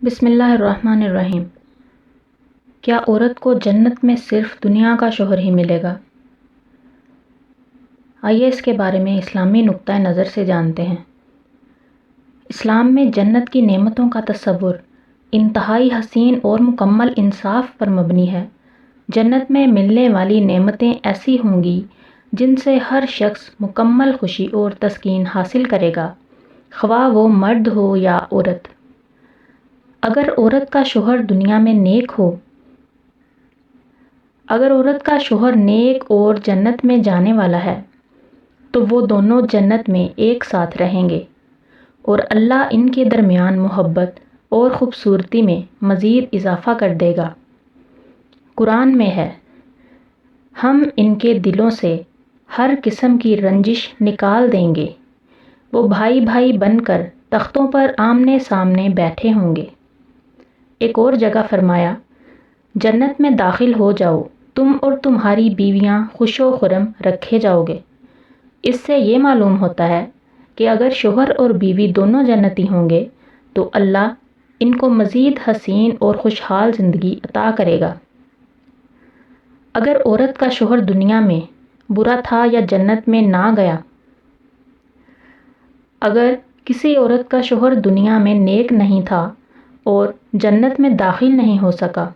بسم اللہ الرحمن الرحیم۔ کیا عورت کو جنت میں صرف دنیا کا شوہر ہی ملے گا؟ آئیے اس کے بارے میں اسلامی نقطہ نظر سے جانتے ہیں۔ اسلام میں جنت کی نعمتوں کا تصور انتہائی حسین اور مکمل انصاف پر مبنی ہے۔ جنت میں ملنے والی نعمتیں ایسی ہوں گی جن سے ہر شخص مکمل خوشی اور تسکین حاصل کرے گا، خواہ وہ مرد ہو یا عورت۔ اگر عورت کا شوہر دنیا میں نیک اور جنت میں جانے والا ہے تو وہ دونوں جنت میں ایک ساتھ رہیں گے اور اللہ ان کے درمیان محبت اور خوبصورتی میں مزید اضافہ کر دے گا۔ قرآن میں ہے، ہم ان کے دلوں سے ہر قسم کی رنجش نکال دیں گے، وہ بھائی بھائی بن کر تختوں پر آمنے سامنے بیٹھے ہوں گے۔ ایک اور جگہ فرمایا، جنت میں داخل ہو جاؤ، تم اور تمہاری بیویاں خوش و خرم رکھے جاؤ گے۔ اس سے یہ معلوم ہوتا ہے کہ اگر شوہر اور بیوی دونوں جنتی ہوں گے تو اللہ ان کو مزید حسین اور خوشحال زندگی عطا کرے گا۔ اگر عورت کا شوہر دنیا میں برا تھا یا جنت میں نہ گیا، اگر کسی عورت کا شوہر دنیا میں نیک نہیں تھا اور جنت میں داخل نہیں ہو سکا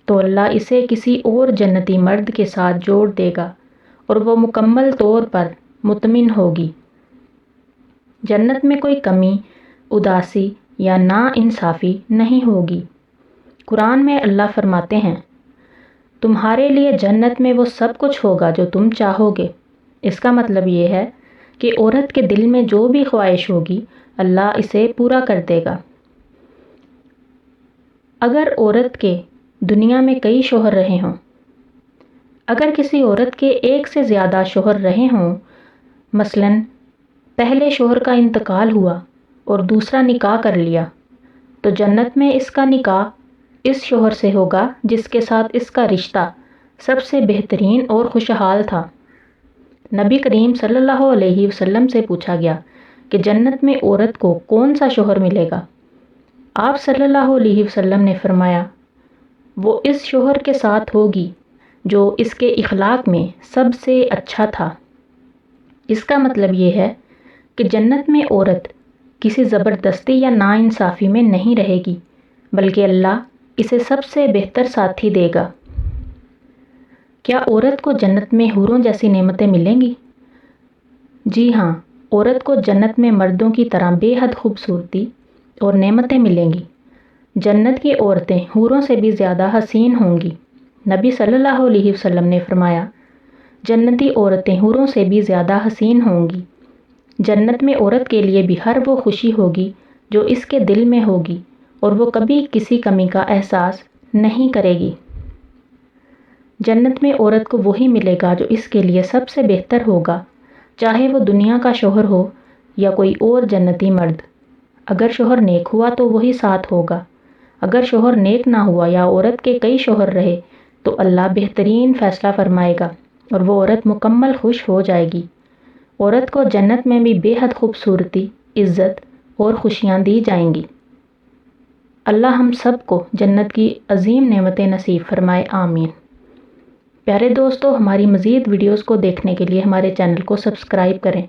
تو اللہ اسے کسی اور جنتی مرد کے ساتھ جوڑ دے گا اور وہ مکمل طور پر مطمئن ہوگی۔ جنت میں کوئی کمی، اداسی یا ناانصافی نہیں ہوگی۔ قرآن میں اللہ فرماتے ہیں، تمہارے لیے جنت میں وہ سب کچھ ہوگا جو تم چاہو گے۔ اس کا مطلب یہ ہے کہ عورت کے دل میں جو بھی خواہش ہوگی اللہ اسے پورا کر دے گا۔ اگر عورت کے دنیا میں کئی شوہر رہے ہوں، اگر کسی عورت کے ایک سے زیادہ شوہر رہے ہوں، مثلاً پہلے شوہر کا انتقال ہوا اور دوسرا نکاح کر لیا، تو جنت میں اس کا نکاح اس شوہر سے ہوگا جس کے ساتھ اس کا رشتہ سب سے بہترین اور خوشحال تھا۔ نبی کریم صلی اللہ علیہ وسلم سے پوچھا گیا کہ جنت میں عورت کو کون سا شوہر ملے گا؟ آپ صلی اللہ علیہ وسلم نے فرمایا، وہ اس شوہر کے ساتھ ہوگی جو اس کے اخلاق میں سب سے اچھا تھا۔ اس کا مطلب یہ ہے کہ جنت میں عورت کسی زبردستی یا ناانصافی میں نہیں رہے گی، بلکہ اللہ اسے سب سے بہتر ساتھی دے گا۔ کیا عورت کو جنت میں حوروں جیسی نعمتیں ملیں گی؟ جی ہاں، عورت کو جنت میں مردوں کی طرح بے حد خوبصورتی اور نعمتیں ملیں گی۔ جنت کی عورتیں حوروں سے بھی زیادہ حسین ہوں گی۔ نبی صلی اللہ علیہ وسلم نے فرمایا، جنتی عورتیں حوروں سے بھی زیادہ حسین ہوں گی۔ جنت میں عورت کے لیے بھی ہر وہ خوشی ہوگی جو اس کے دل میں ہوگی اور وہ کبھی کسی کمی کا احساس نہیں کرے گی۔ جنت میں عورت کو وہی ملے گا جو اس کے لیے سب سے بہتر ہوگا، چاہے وہ دنیا کا شوہر ہو یا کوئی اور جنتی مرد۔ اگر شوہر نیک ہوا تو وہی ساتھ ہوگا، اگر شوہر نیک نہ ہوا یا عورت کے کئی شوہر رہے تو اللہ بہترین فیصلہ فرمائے گا اور وہ عورت مکمل خوش ہو جائے گی۔ عورت کو جنت میں بھی بے حد خوبصورتی، عزت اور خوشیاں دی جائیں گی۔ اللہ ہم سب کو جنت کی عظیم نعمتیں نصیب فرمائے، آمین۔ پیارے دوستو، ہماری مزید ویڈیوز کو دیکھنے کے لیے ہمارے چینل کو سبسکرائب کریں۔